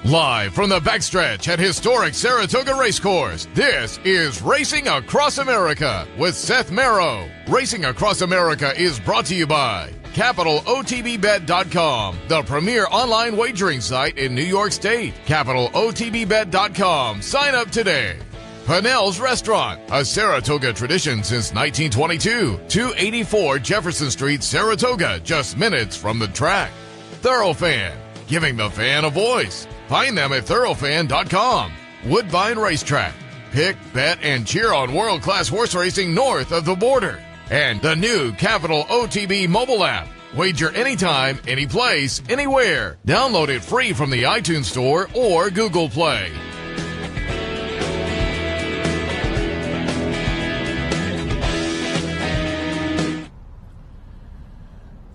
Live from the backstretch at historic Saratoga Racecourse, this is Racing Across America with Seth Merrow. Racing Across America is brought to you by CapitalOTBBet.com, the premier online wagering site in New York State. CapitalOTBBet.com. Sign up today. Pennell's Restaurant, a Saratoga tradition since 1922. 284 Jefferson Street, Saratoga, just minutes from the track. Thoroughfan, giving the fan a voice. Find them at thoroughfan.com. Woodbine Racetrack. Pick, bet, and cheer on world-class horse racing north of the border. And the new Capital OTB mobile app. Wager anytime, any place, anywhere. Download it free from the iTunes Store or Google Play.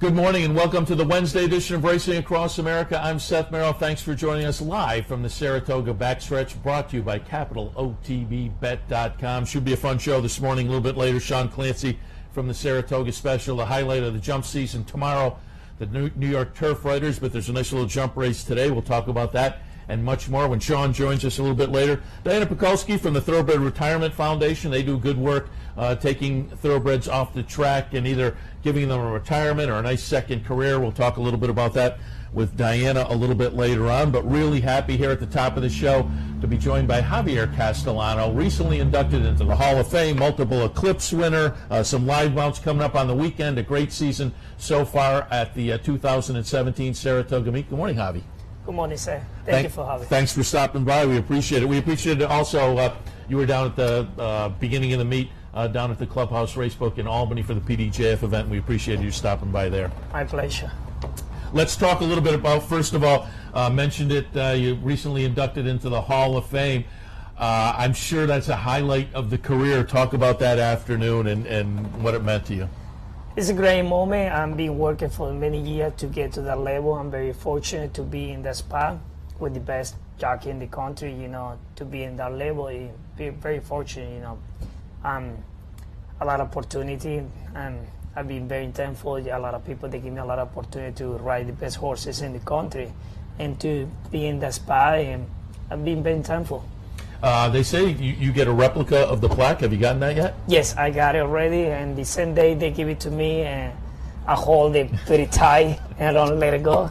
Good morning and welcome to the Wednesday edition of Racing Across America. I'm Seth Merrill. Thanks for joining us live from the Saratoga backstretch, brought to you by CapitalOTBBet.com. Should be a fun show this morning. A little bit later, Sean Clancy from the Saratoga Special, the highlight of the jump season tomorrow, the New York Turf Riders, but there's a nice little jump race today. We'll talk about that and much more when Sean joins us a little bit later. Diana Pekulski from the Thoroughbred Retirement Foundation. They do good work taking thoroughbreds off the track and either giving them a retirement or a nice second career. We'll talk a little bit about that with Diana a little bit later on, but really happy here at the top of the show to be joined by Javier Castellano, recently inducted into the Hall of Fame, multiple Eclipse winner, some live mounts coming up on the weekend, a great season so far at the 2017 Saratoga Meet. Good morning, Javi. Good morning, sir. Thank you for having me. Thanks for stopping by. We appreciate it. We appreciate it also. You were down at the beginning of the meet, down at the Clubhouse Racebook in Albany for the PDJF event. We appreciate you stopping by there. My pleasure. Let's talk a little bit about, first of all, mentioned it, you recently inducted into the Hall of Fame. I'm sure that's a highlight of the career. Talk about that afternoon and what it meant to you. It's a great moment. I've been working for many years to get to that level. I'm very fortunate to be in that spot with the best jockey in the country, to be in that level. Be very fortunate, a lot of opportunity, and I've been very thankful. A lot of people, they give me a lot of opportunity to ride the best horses in the country and to be in that spot, and I've been very thankful. They say you get a replica of the plaque. Have you gotten that yet? Yes, I got it already, and the same day they give it to me, and I hold it pretty tight and I don't let it go.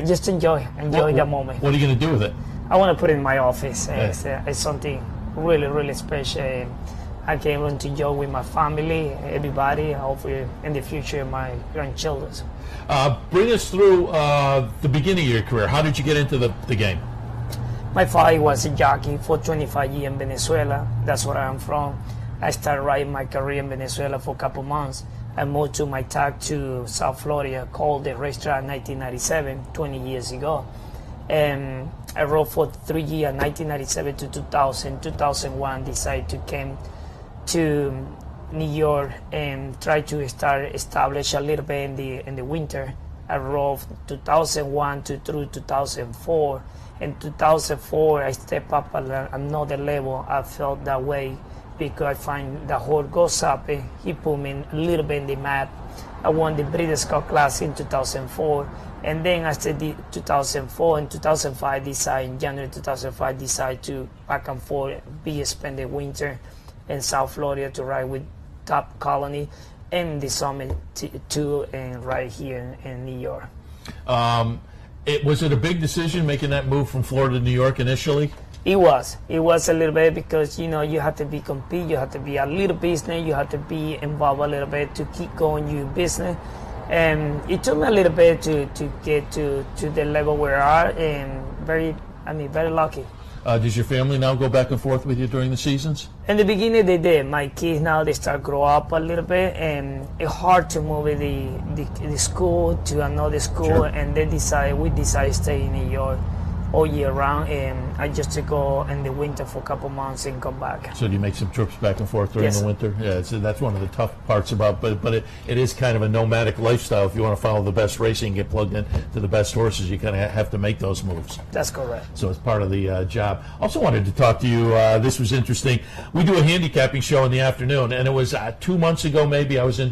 Just enjoy that moment. What are you going to do with it? I want to put it in my office. It's something really, really special. I can run to enjoy with my family, everybody, hopefully in the future, my grandchildren. Bring us through the beginning of your career. How did you get into the game? My father was a jockey for 25 years in Venezuela. That's where I'm from. I started riding my career in Venezuela for a couple months. I moved to my tag to South Florida, called the racetrack in 1997, 20 years ago. And I rode for 3 years, 1997 to 2000. 2001, decided to come to New York and try to establish a little bit in the winter. I rode 2001 through 2004. In 2004, I stepped up at another level. I felt that way because I find the horse goes up and he put me a little bit in the map. I won the Breeders' Cup Class in 2004. And then after the 2004 and 2005, in January 2005, decided to back and forth, spend the winter in South Florida to ride with Top Colony and the Summit too, and right here in New York. Was it a big decision making that move from Florida to New York initially? It was a little bit because, you have to compete, you have to be a little business, you have to be involved a little bit to keep going your business. And it took me a little bit to get to the level where I are, and very lucky. Does your family now go back and forth with you during the seasons? In the beginning they did. My kids now, they start grow up a little bit, and it's hard to move the school to another school. Sure. And we decided to stay in New York all year round, and I just to go in the winter for a couple months and come back. So do you make some trips back and forth during the winter? Yeah, that's one of the tough parts about, but it is kind of a nomadic lifestyle. If you want to follow the best racing and get plugged in to the best horses, you kind of have to make those moves. That's correct. So it's part of the job. Also wanted to talk to you, this was interesting. We do a handicapping show in the afternoon, and it was 2 months ago maybe I was in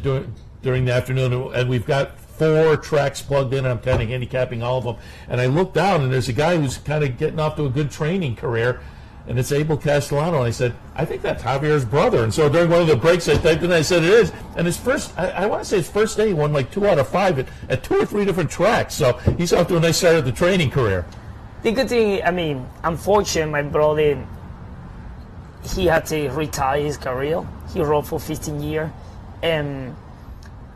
during the afternoon, and we've got 4 tracks plugged in, and I'm kind of handicapping all of them. And I look down, and there's a guy who's kind of getting off to a good training career, and it's Abel Castellano. And I said, I think that's Javier's brother. And so during one of the breaks, I typed in, I said it is. And his first, I want to say his first day, he won like 2 out of 5 at 2 or 3 different tracks. So he's off to a nice start at the training career. The good thing, I mean, unfortunately, my brother, he had to retire his career. He rode for 15 years. And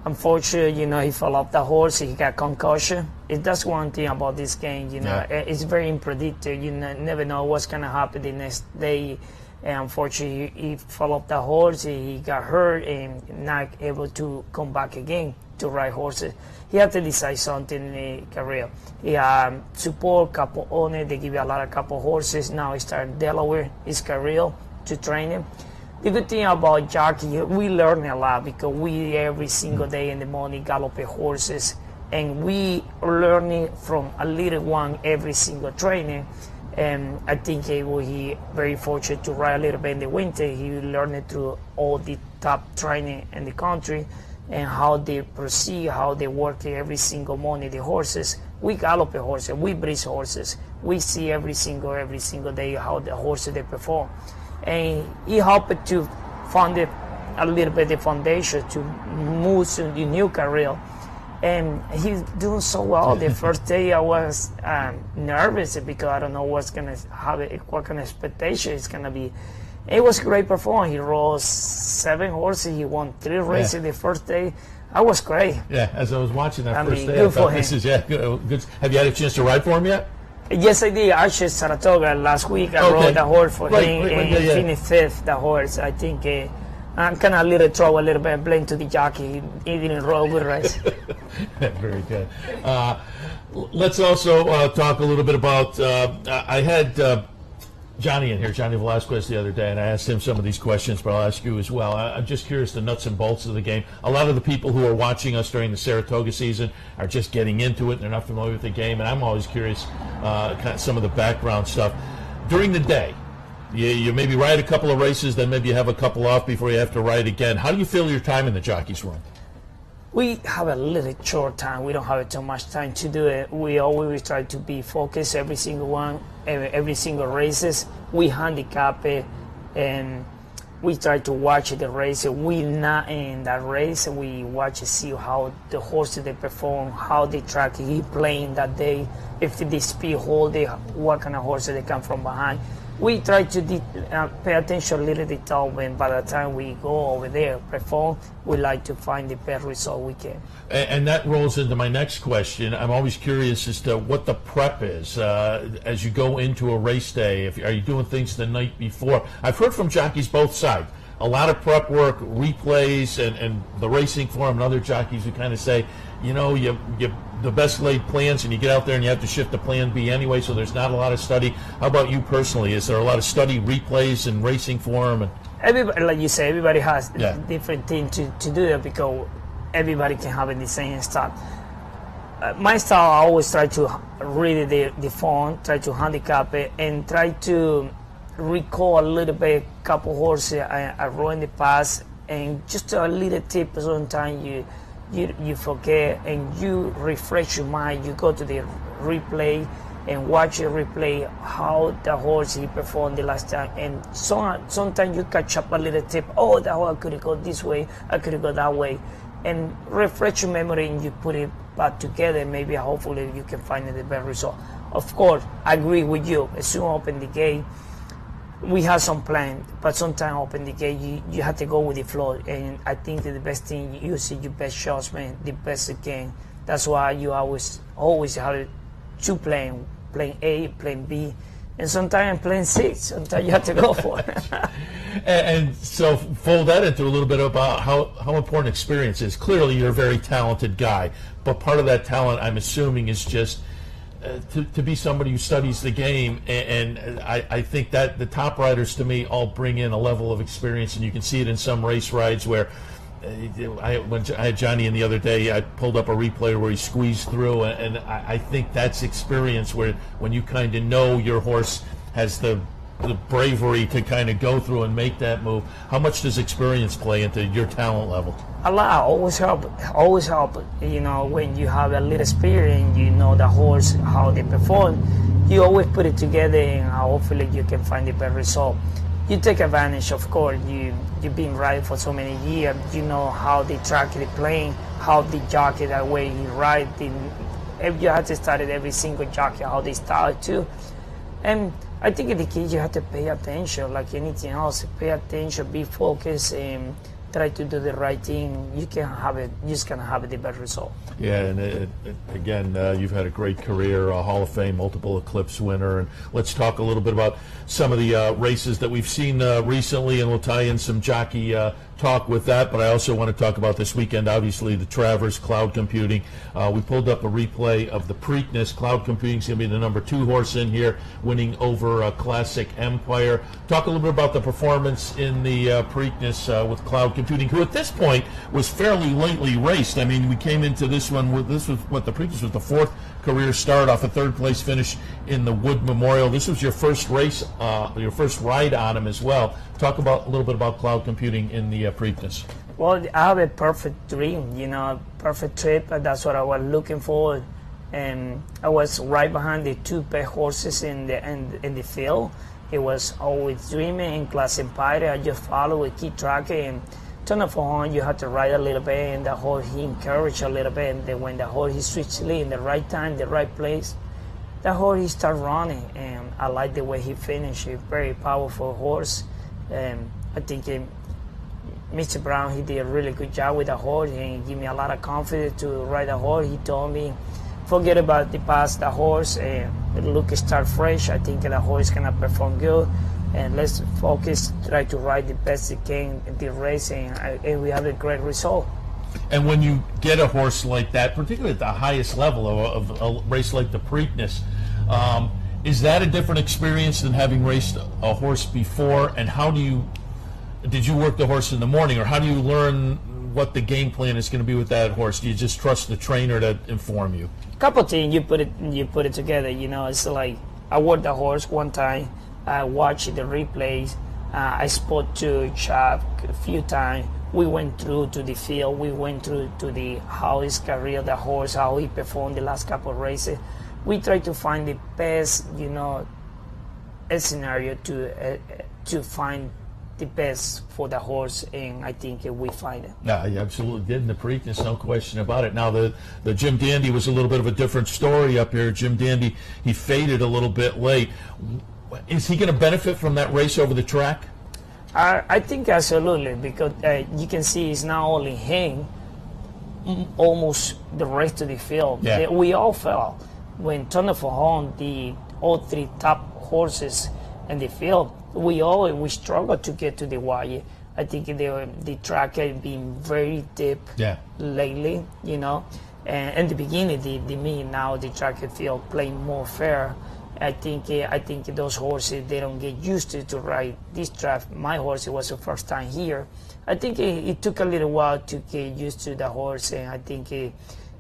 unfortunately, he fell off the horse. He got concussion. That's one thing about this game, It's very unpredictable. You never know what's going to happen the next day. And unfortunately, he fell off the horse. He got hurt and not able to come back again to ride horses. He had to decide something in his career. He support couple owners. They give you a lot of couple horses. Now he started Delaware, his career, to train him. The good thing about jockey, we learn a lot because we every single day in the morning gallop horses, and we learning from a little one every single training. And I think he very fortunate to ride a little bit in the winter. He learned through all the top training in the country and how they proceed, how they work every single morning. The horses, we gallop horses, we breeze horses. We see every single day how the horses they perform. And he helped to fund a little bit the foundation to move to the new career. And he's doing so well. The first day I was nervous because I don't know what kind of expectation it's gonna be. It was a great performance. He rode 7 horses. He won 3 races the first day. That was great. Yeah, as I was watching that first day, good I thought, for him. this is good. Have you had a chance to ride for him yet? Yes, I did. Actually, Saratoga last week, I rode the horse for him and finished 5th, the horse. I think I'm kind of a little trouble, a little bit blame to the jockey. He didn't roll good race. Very good. Let's also talk a little bit about, I had Johnny in here, Johnny Velasquez, the other day, and I asked him some of these questions, but I'll ask you as well. I'm just curious the nuts and bolts of the game. A lot of the people who are watching us during the Saratoga season are just getting into it, and they're not familiar with the game, and I'm always curious kind of some of the background stuff. During the day, you maybe ride a couple of races, then maybe you have a couple off before you have to ride again. How do you fill your time in the jockey's room? We have a little short time. We don't have too much time to do it. We always try to be focused every single one, every single races. We handicap it, and we try to watch the race. We not in that race. We watch to see how the horses they perform, how the track he playing that day, if the speed hold, what kind of horses they come from behind. We try to pay attention a little detail when by the time we go over there perform, we like to find the best result we can. And that rolls into my next question. I'm always curious as to what the prep is as you go into a race day. Are you doing things the night before? I've heard from jockeys both sides. A lot of prep work, replays, and the racing forum and other jockeys who kind of say, you the best laid plans, and you get out there and you have to shift to plan B anyway, so there's not a lot of study. How about you personally? Is there a lot of study, replays, and racing forum? Everybody, like you say, everybody has different things to do it because everybody can have the same style. My style, I always try to read the phone, try to handicap it, and try to recall a little bit couple horses I rode in the past, and just a little tip. Sometimes you forget and you refresh your mind. You go to the replay and watch the replay how the horse he performed the last time, and sometimes you catch up a little tip. Oh, that horse I could have gone this way, I could have gone that way, and refresh your memory and you put it back together. Maybe hopefully you can find the best result. Of course, I agree with you. As soon as I open the gate, we have some plan, but sometimes open the gate, you have to go with the flow. And I think that the best thing, you see your best judgment, the best you can. That's why you always have 2 plans, plan A, plan B, and sometimes plan 6. Sometimes you have to go for it. And so fold that into a little bit about how important experience is. Clearly, you're a very talented guy, but part of that talent, I'm assuming, is just to be somebody who studies the game, and I think that the top riders to me all bring in a level of experience, and you can see it in some race rides where when I had Johnny in the other day, I pulled up a replay where he squeezed through, and I think that's experience where when you kind of know your horse has the the bravery to kind of go through and make that move. How much does experience play into your talent level? A lot, always help. You know, when you have a little experience, you know the horse, how they perform, you always put it together and hopefully you can find the best result. You take advantage, of course, you've been riding for so many years, you know how the track is playing, how the jockey, that way he ride, you have to study every single jockey, how they start too. And I think in the key you have to pay attention, like anything else, pay attention, be focused, and try to do the right thing. You just can have the best result. Yeah, and again, you've had a great career, a Hall of Fame, multiple Eclipse winner, and let's talk a little bit about some of the races that we've seen recently, and we'll tie in some jockey talk with that, but I also want to talk about this weekend, obviously, the Travers Cloud Computing. We pulled up a replay of the Preakness. Cloud Computing is going to be the number 2 horse in here, winning over Classic Empire. Talk a little bit about the performance in the Preakness with Cloud Computing, who at this point was fairly lately raced. I mean, we came into this one, this was what the Preakness was the 4th career start off a 3rd place finish in the Wood Memorial. This was your first race, your first ride on him as well. Talk about a little bit about Cloud Computing in the Preakness. Well, I have a perfect dream, you know, perfect trip. That's what I was looking for, and I was right behind the 2 best horses in the field. It was always dreaming in Class Empire. I just follow it, keep tracking, and turn for horn. You have to ride a little bit, and the horse he encouraged a little bit. And then when the horse he switched lead in the right time, the right place, the horse he start running, and I like the way he finished. He's a very powerful horse. I think Mr. Brown, he did a really good job with the horse, and give me a lot of confidence to ride the horse. He told me, forget about the past, the horse, and look, start fresh. I think the horse is gonna perform good, and let's focus, try to ride the best he can in the race, and we have a great result. And when you get a horse like that, particularly at the highest level of a race like the Preakness, is that a different experience than having raced a horse before? And did you work the horse in the morning, or how do you learn what the game plan is going to be with that horse? Do you just trust the trainer to inform you? Couple things, you put it together. You know, it's like I worked the horse one time. I watched the replays. I spoke to Chap a few times. We went through to the field. We went through to how his career, the horse, how he performed the last couple of races. We try to find the best, you know, scenario to find the best for the horse, and I think we find it. Yeah, you absolutely did in the Preakness, no question about it. Now, the Jim Dandy was a little bit of a different story up here. Jim Dandy, he faded a little bit late. Is he going to benefit from that race over the track? I think absolutely, because you can see it's not only him, almost the rest of the field. Yeah. We all fell. When Turner for home, all 3 top horses in the field, we struggled to get to the wire. I think the track has been very deep lately, you know. And in the beginning, now the track and field playing more fair. I think those horses, they don't get used to ride this track. My horse, it was the first time here. I think it took a little while to get used to the horse, and I think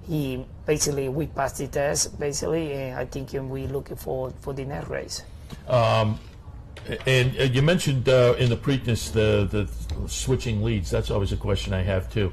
we passed the test basically, and I think we're looking forward for the next race. And you mentioned in the Preakness the switching leads. That's always a question I have too.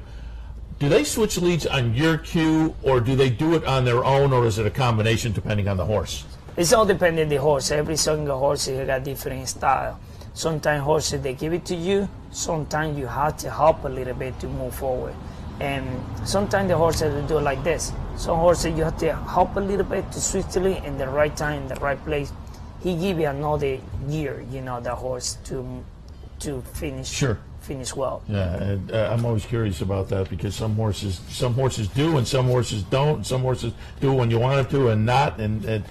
Do they switch leads on your cue, or do they do it on their own, or is it a combination depending on the horse? It's all depending on the horse. Every single horse has got different style. Sometimes horses, they give it to you. Sometimes you have to help a little bit to move forward. And sometimes the horses will do it like this. Some horses you have to help a little bit to swiftly in the right time, in the right place. He give you another year, you know, the horse to finish. Sure. Finish well. Yeah, and I'm always curious about that, because some horses do and some horses don't. And some horses do when you want them to and not. And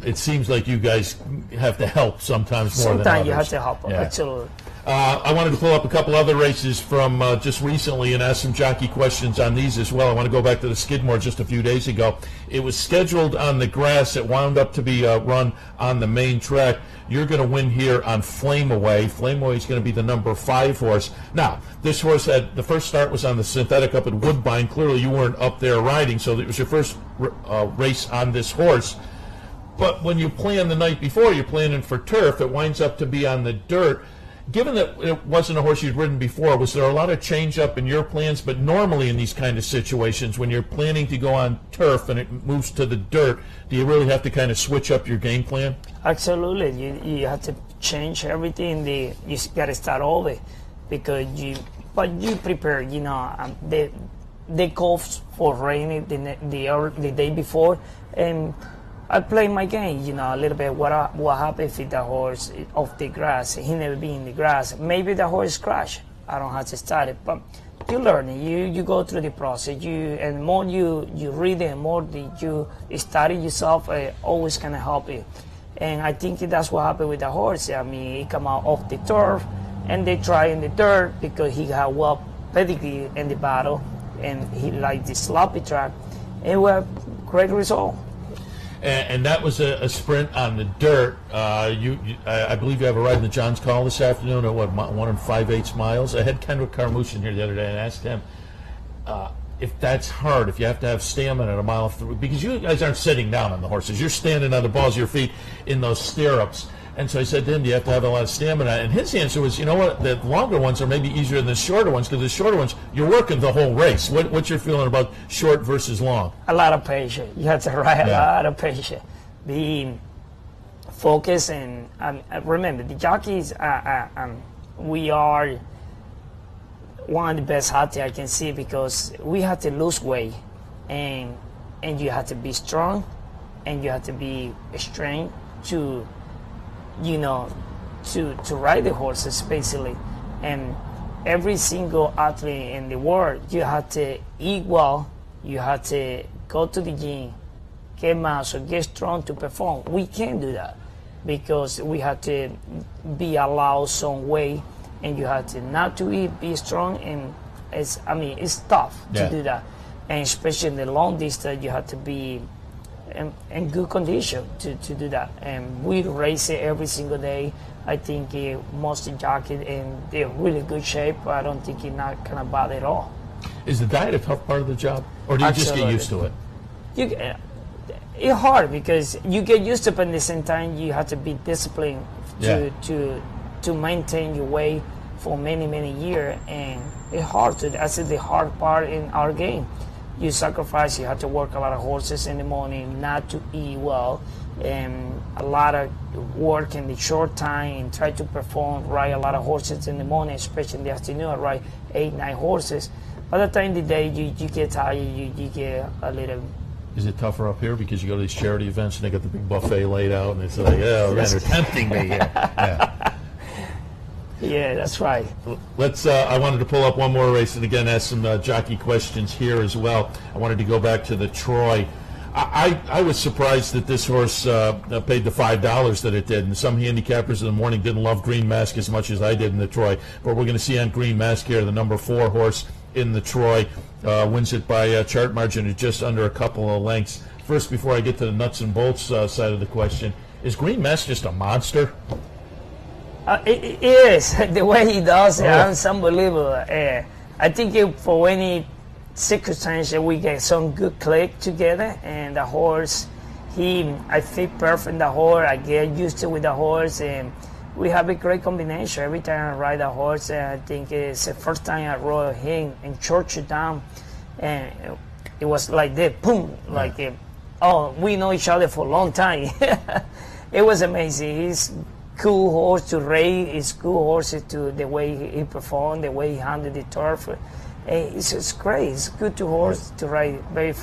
it seems like you guys have to help sometimes more than others. Sometimes you have to help, absolutely. I wanted to pull up a couple other races from just recently and ask some jockey questions on these as well. I want to go back to the Skidmore just a few days ago. It was scheduled on the grass. It wound up to be run on the main track. You're going to win here on Flame Away. Flame Away is going to be the number 5 horse. Now, this horse had the first start was on the synthetic up at Woodbine. Clearly, you weren't up there riding, so it was your first race on this horse. But when you plan the night before, you're planning for turf. It winds up to be on the dirt. Given that it wasn't a horse you'd ridden before, was there a lot of change up in your plans? But normally in these kind of situations, when you're planning to go on turf and it moves to the dirt, do you really have to kind of switch up your game plan? Absolutely. You have to change everything. You got to start over because you prepare. They call for rain the day before, and I play my game, a little bit. What happens if the horse off the grass? He never been in the grass. Maybe the horse crash. I don't have to start it, but you learn it. You go through the process. And more you read it, and more you study yourself, always gonna help you. And I think that's what happened with the horse. I mean, he come out off the turf, and they try in the dirt because he had well pedigree in the battle, and he liked the sloppy track. It was great result. And that was a sprint on the dirt. I believe you have a ride in the John's Call this afternoon at 1 5/8 miles. I had Kendrick Carmouche in here the other day and asked him if that's hard, if you have to have stamina at a mile through, because you guys aren't sitting down on the horses. You're standing on the balls of your feet in those stirrups. And so I said to him, do you have to have a lot of stamina? And his answer was, you know what, the longer ones are maybe easier than the shorter ones, because the shorter ones, you're working the whole race. What's your feeling about short versus long? A lot of patience. You have to ride a lot of patience. Being focused, and remember, the jockeys, we are one of the best out there I can see, because we have to lose weight, and you have to be strong, and you have to be strong to ride the horses, basically. And every single athlete in the world, you have to eat well, you have to go to the gym, get muscle, get strong to perform. We can't do that because we have to be allowed some way, and you have to not to eat, be strong, and it's tough to do that. And especially in the long distance, you have to be in good condition to do that. And we race it every single day. I think most jockeys in they're really good shape. I don't think it's not kind of bad at all. Is the diet a tough part of the job, or do you just get used to it? It's hard because you get used to it, but at the same time you have to be disciplined to maintain your weight for many years, and it's hard to. That's the hard part in our game. You sacrifice, you have to work a lot of horses in the morning, not to eat well, and a lot of work in the short time, and try to perform, ride a lot of horses in the morning, especially in the afternoon. I ride 8-9 horses. By the time of the day, you get tired, you get a little. Is it tougher up here because you go to these charity events and they got the big buffet laid out, and it's like, oh man, they're tempting me here. Yeah. Yeah, that's right. Let's. I wanted to pull up one more race, and again ask some jockey questions here as well. I wanted to go back to the Troy. I was surprised that this horse paid the $5 that it did, and some handicappers in the morning didn't love Green Mask as much as I did in the Troy. But we're going to see on Green Mask here, the number 4 horse in the Troy, wins it by a chart margin of just under a couple of lengths. First, before I get to the nuts and bolts side of the question, is Green Mask just a monster? It is. The way he does it, it's unbelievable. I think for any circumstance we get some good click together, and the horse, I fit perfect the horse, I get used to with the horse, and we have a great combination. Every time I ride the horse, I think it's the first time I rode him in Georgetown, and it was like that, boom, like, we know each other for a long time. It was amazing. He's cool horse to race. It's cool horse to the way he performed, the way he handled the turf. It's great. It's good to horse to ride. Very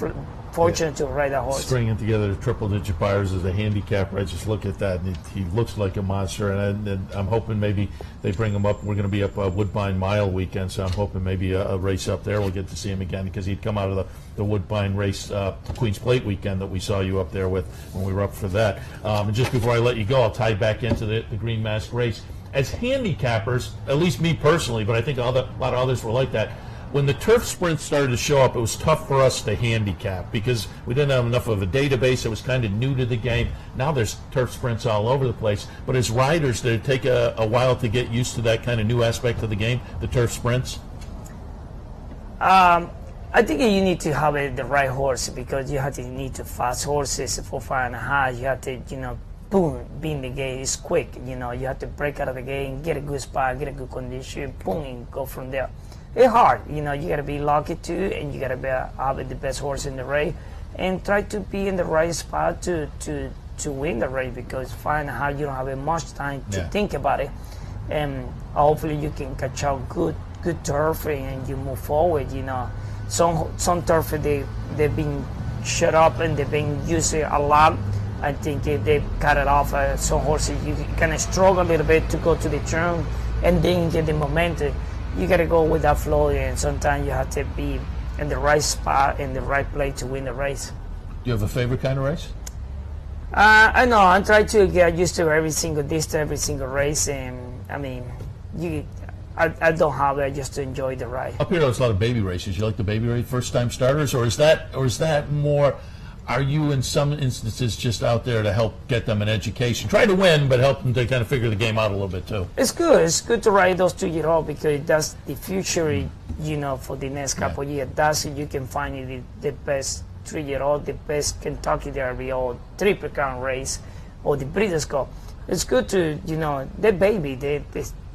fortunate to ride a horse. Stringing together the triple-digit buyers as a handicap. I just look at that, and he looks like a monster. And I'm hoping maybe they bring him up. We're going to be up Woodbine Mile weekend, so I'm hoping maybe a race up there. We'll get to see him again because he'd come out of the Woodbine race, Queen's Plate weekend that we saw you up there with when we were up for that. And just before I let you go, I'll tie back into the Green Mask race. As handicappers, at least me personally, but I think a lot of others were like that, when the turf sprints started to show up, it was tough for us to handicap because we didn't have enough of a database. It was kind of new to the game. Now there's turf sprints all over the place. But as riders, did it take a while to get used to that kind of new aspect of the game, the turf sprints? I think you need to have the right horse, because you need to fast horses for 5.5. You have to, boom, be in the gate. It's quick, you have to break out of the gate and get a good spot, get a good condition, boom, and go from there. It's hard, you got to be lucky too, and you got to have the best horse in the race, and try to be in the right spot to win the race, because 5.5, you don't have much time to think about it, and hopefully you can catch out good turf and you move forward. Some turf they've been shut up and they've been used a lot. I think they cut it off. Some horses you kind of struggle a little bit to go to the turn and then get the momentum. You got to go with that flow, and sometimes you have to be in the right spot, in the right place to win the race. Do you have a favorite kind of race? I know. I'm trying to get used to every single distance, every single race, and I don't have it just to enjoy the ride. Up here, there's a lot of baby races. You like the baby race, first-time starters, or is that more? Are you in some instances just out there to help get them an education, try to win, but help them to kind of figure the game out a little bit too? It's good. It's good to ride those 2-year-olds, because that's the future, for the next couple of years. That's you can find the best 3-year-old, the best Kentucky Derby or Triple Crown race or the Breeders' Cup. It's good to, they're baby.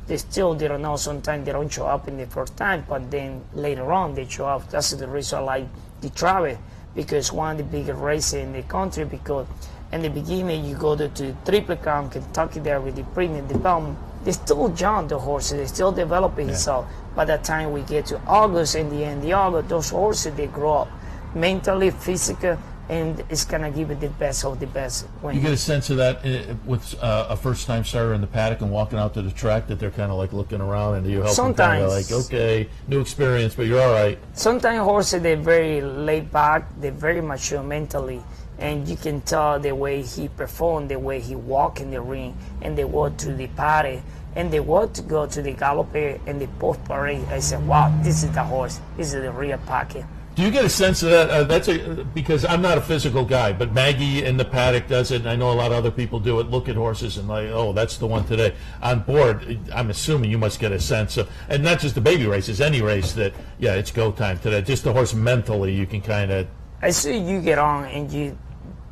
They still, they don't know. Sometimes they don't show up in the first time, but then later on they show up. That's the reason I like the Travel, because one of the biggest races in the country, because in the beginning you go to Triple Crown, Kentucky Derby, the Premium, the Belmont, they still young, the horses, they still developing itself. By the time we get to August, in the end of August, those horses, they grow up mentally, physically, and it's going to give it the best of the best. You get a sense of that with a first-time starter in the paddock and walking out to the track, that they're kind of like looking around, and you help them kind of like, okay, new experience, but you're all right. Sometimes horses, they're very laid back, they're very mature mentally, and you can tell the way he performed, the way he walk in the ring, and they walk through the paddock, and they want to go to the gallop and the post parade. I said, wow, this is the horse, this is the real packet. Do you get a sense of that? Because I'm not a physical guy, but Maggie in the paddock does it, and I know a lot of other people do it. Look at horses and like, oh, that's the one today. On board, I'm assuming you must get a sense of, and not just the baby races, any race that, yeah, it's go time today. Just the horse mentally, you can kind of. I see you get on and you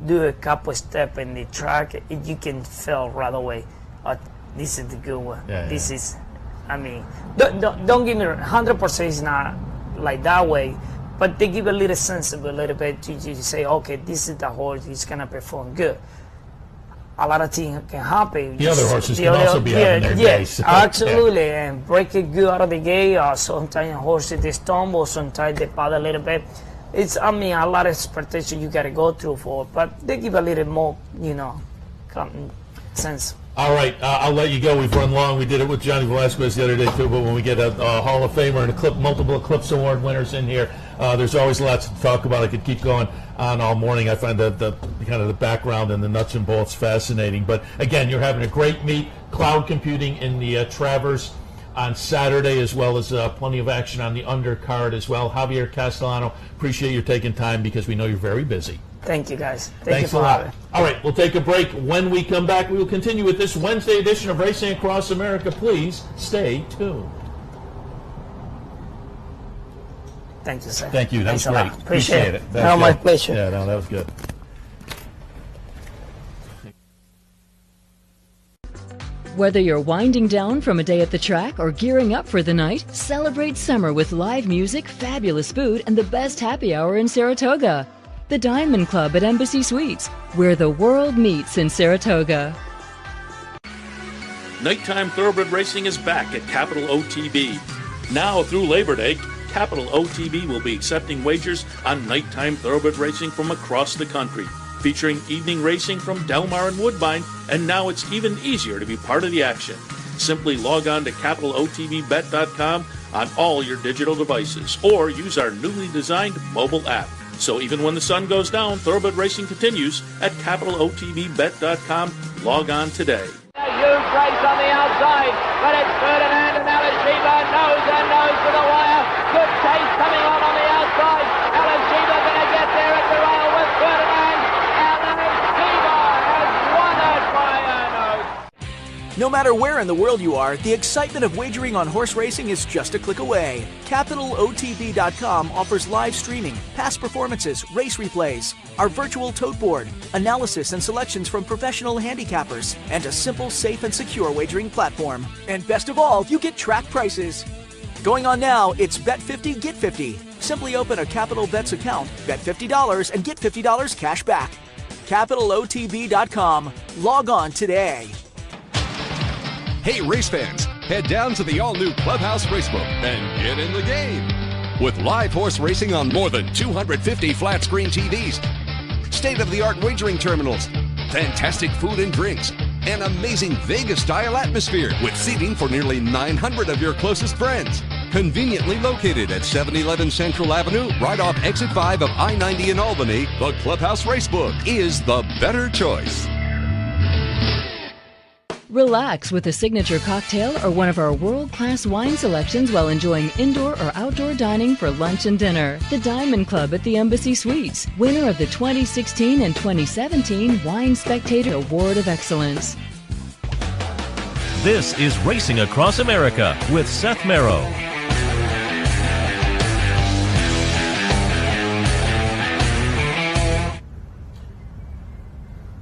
do a couple steps in the track, and you can feel right away, this is the good one. Yeah, this is, don't give me 100%. It's not like that way. But they give a little sense of a little bit to say, okay, this is the horse, he's going to perform good. A lot of things can happen. The other horses can also be having their days. Absolutely, and break it good out of the gate. Sometimes horses, they stumble, sometimes they paddle a little bit. It's, a lot of expectation you got to go through for, but they give a little more, common sense. All right, I'll let you go. We've run long. We did it with Johnny Velasquez the other day, too, but when we get a Hall of Famer and multiple Eclipse Award winners in here, there's always lots to talk about. I could keep going on all morning. I find the kind of the background and the nuts and bolts fascinating. But, again, you're having a great meet, cloud computing in the Travers on Saturday, as well as plenty of action on the undercard as well. Javier Castellano, appreciate your taking time, because we know you're very busy. Thank you, guys. Thanks a lot. All right, we'll take a break. When we come back, we will continue with this Wednesday edition of Racing Across America. Please stay tuned. Thank you, sir. Thank you. That was great. Appreciate it. No, my pleasure. Yeah, no, that was good. Whether you're winding down from a day at the track or gearing up for the night, celebrate summer with live music, fabulous food, and the best happy hour in Saratoga. The Diamond Club at Embassy Suites, where the world meets in Saratoga. Nighttime thoroughbred racing is back at Capital OTB. Now through Labor Day, Capital OTB will be accepting wagers on nighttime thoroughbred racing from across the country, featuring evening racing from Del Mar and Woodbine, and now it's even easier to be part of the action. Simply log on to CapitalOTBBet.com on all your digital devices, or use our newly designed mobile app. So even when the sun goes down, thoroughbred racing continues at CapitalOTBBet.com. Log on today. A huge race on the outside, but it's Ferdinand and Alashiba nose and nose to the wire. Good chase coming on the outside. Alashiba going to get there at the rail with Ferdinand. Alashiba has won it by a nose. No matter where in the world you are, the excitement of wagering on horse racing is just a click away. CapitalOTB.com offers live streaming, past performances, race replays, our virtual tote board, analysis and selections from professional handicappers, and a simple, safe, and secure wagering platform. And best of all, you get track prices. Going on now, it's Bet 50, Get 50. Simply open a Capital Bets account, bet $50, and get $50 cash back. CapitalOTB.com. Log on today. Hey race fans, head down to the all-new Clubhouse Racebook and get in the game. With live horse racing on more than 250 flat-screen TVs, state-of-the-art wagering terminals, fantastic food and drinks, an amazing Vegas-style atmosphere with seating for nearly 900 of your closest friends. Conveniently located at 711 Central Avenue, right off Exit 5 of I-90 in Albany, the Clubhouse Racebook is the better choice. Relax with a signature cocktail or one of our world-class wine selections while enjoying indoor or outdoor dining for lunch and dinner. The Diamond Club at the Embassy Suites, winner of the 2016 and 2017 Wine Spectator Award of Excellence. This is Racing Across America with Seth Merrow.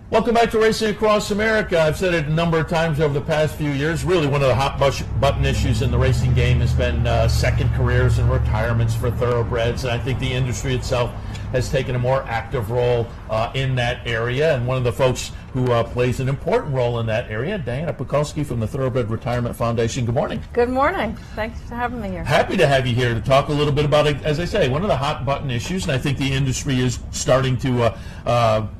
Welcome back to Racing Across America. I've said it a number of times over the past few years. Really, one of the hot button issues in the racing game has been second careers and retirements for thoroughbreds. And I think the industry itself has taken a more active role in that area. And one of the folks who plays an important role in that area, Diana Pekulski from the Thoroughbred Retirement Foundation. Good morning. Good morning. Thanks for having me here. Happy to have you here to talk a little bit about, as I say, one of the hot button issues, and I think the industry is starting to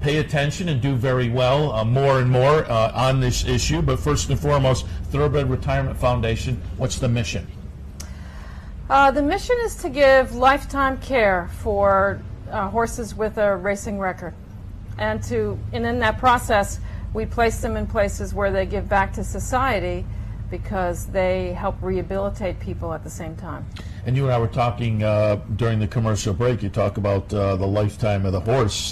pay attention and do very well more and more on this issue. But first and foremost, Thoroughbred Retirement Foundation, what's the mission? The mission is to give lifetime care for horses with a racing record. And in that process, we place them in places where they give back to society because they help rehabilitate people at the same time. And you and I were talking during the commercial break. You talk about the lifetime of the horse.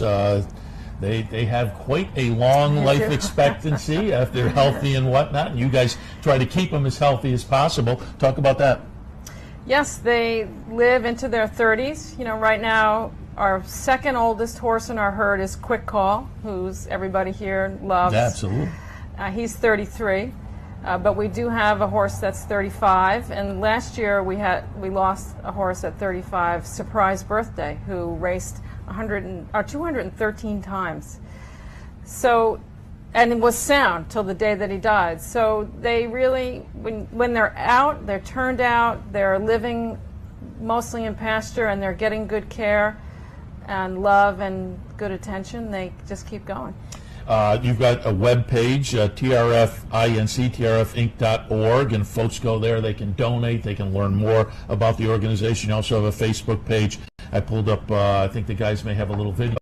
They have quite a long life expectancy if they're healthy and whatnot. And you guys try to keep them as healthy as possible. Talk about that. Yes, they live into their 30s. You know, right now, our second oldest horse in our herd is Quick Call, who's everybody here loves. Yeah, absolutely. He's 33, but we do have a horse that's 35. And last year we lost a horse at 35, Surprise Birthday, who raced 213 times. So, and it was sound till the day that he died. So they really, when they're out, they're turned out, they're living mostly in pasture, and they're getting good care and love and good attention, they just keep going. You've got a web page, trfinc.org, and folks go there, they can donate, they can learn more about the organization. You also have a Facebook page. I pulled up, I think the guys may have a little video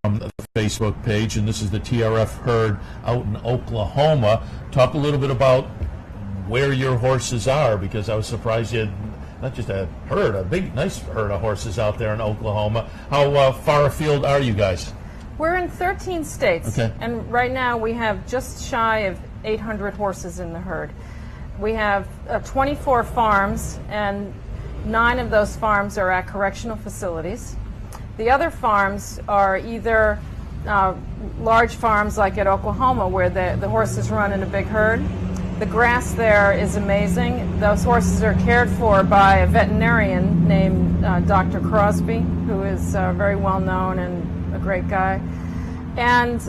from the Facebook page, and this is the TRF herd out in Oklahoma. Talk a little bit about where your horses are, because I was surprised you had not just a herd, a big, nice herd of horses out there in Oklahoma. How far afield are you guys? We're in 13 states, okay. And right now we have just shy of 800 horses in the herd. We have 24 farms, and 9 of those farms are at correctional facilities. The other farms are either large farms like at Oklahoma, where the horses run in a big herd. The grass there is amazing. Those horses are cared for by a veterinarian named Dr. Crosby, who is very well known and a great guy. And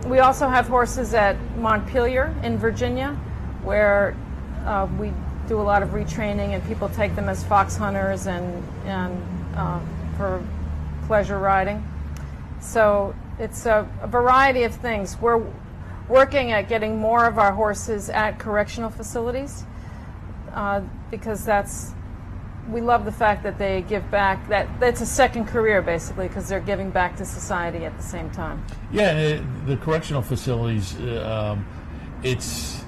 we also have horses at Montpelier in Virginia, where we do a lot of retraining, and people take them as fox hunters and for pleasure riding. So it's a variety of things. We're working at getting more of our horses at correctional facilities because we love the fact that they give back. That's a second career, basically, because they're giving back to society at the same time. Yeah, and the correctional facilities, it's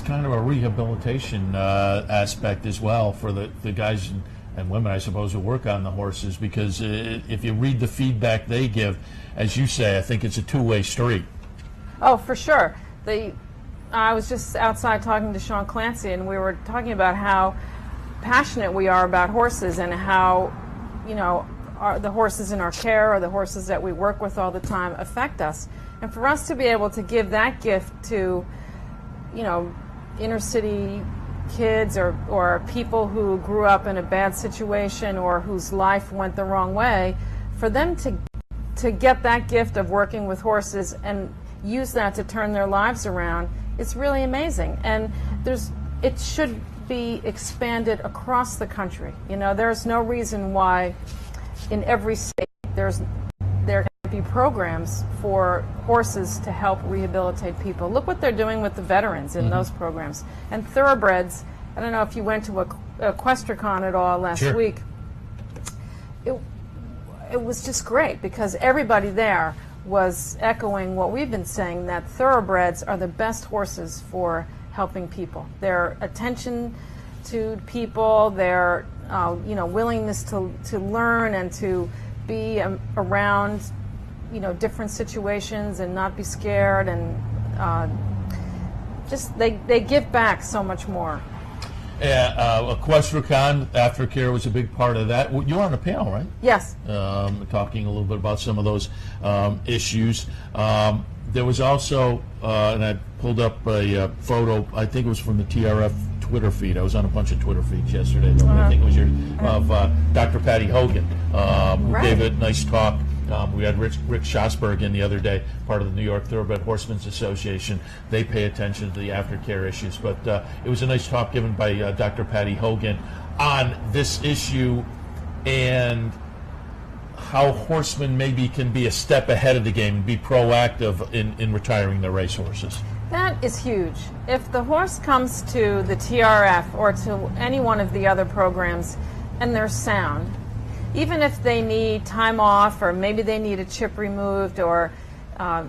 kind of a rehabilitation aspect as well for the guys and women, I suppose, who work on the horses, because if you read the feedback they give, as you say, I think it's a two-way street. Oh, for sure. I was just outside talking to Sean Clancy, and we were talking about how passionate we are about horses and how, the horses in our care or the horses that we work with all the time affect us. And for us to be able to give that gift to, inner city kids or people who grew up in a bad situation or whose life went the wrong way, for them to get that gift of working with horses and use that to turn their lives around, it's really amazing. And it should be expanded across the country. There's no reason why in every state there can be programs for horses to help rehabilitate people. Look what they're doing with the veterans in those programs. And thoroughbreds, I don't know if you went to Equestricon at all last week. It was just great because everybody there was echoing what we've been saying, that thoroughbreds are the best horses for helping people. Their attention to people, their willingness to learn and to be around different situations and not be scared, and just they give back so much more. Equestricon Aftercare was a big part of that. You were on a panel, right? Yes. Talking a little bit about some of those issues. There was also, and I pulled up a photo, I think it was from the TRF Twitter feed. I was on a bunch of Twitter feeds yesterday. I think it was of Dr. Patty Hogan, who gave a nice talk. We had Rick Schosberg in the other day, part of the New York Thoroughbred Horsemen's Association. They pay attention to the aftercare issues. But it was a nice talk given by Dr. Patty Hogan on this issue and how horsemen maybe can be a step ahead of the game and be proactive in retiring their racehorses. That is huge. If the horse comes to the TRF or to any one of the other programs and they're sound, even if they need time off or maybe they need a chip removed or they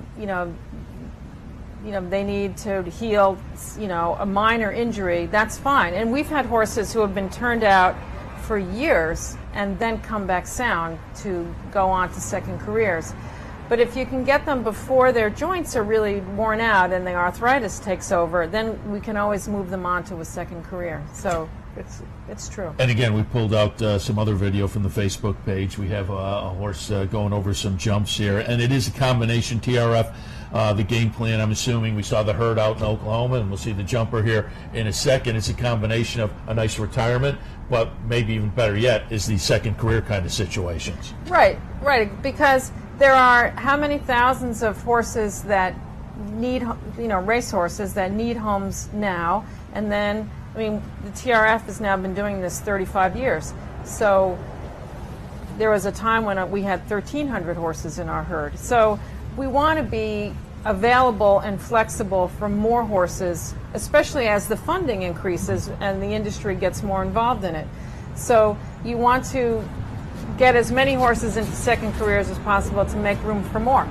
need to heal a minor injury, that's fine. And we've had horses who have been turned out for years and then come back sound to go on to second careers. But if you can get them before their joints are really worn out and the arthritis takes over, then we can always move them on to a second career. So it's true. And again, we pulled out some other video from the Facebook page. We have a horse going over some jumps here, and it is a combination TRF. The game plan, I'm assuming, we saw the herd out in Oklahoma, and we'll see the jumper here in a second. It's a combination of a nice retirement, but maybe even better yet is the second career kind of situations. Right, because there are how many thousands of horses that need, race horses that need homes now, and then, the TRF has now been doing this 35 years. So there was a time when we had 1,300 horses in our herd. So we want to be available and flexible for more horses, especially as the funding increases and the industry gets more involved in it. So you want to get as many horses into second careers as possible to make room for more.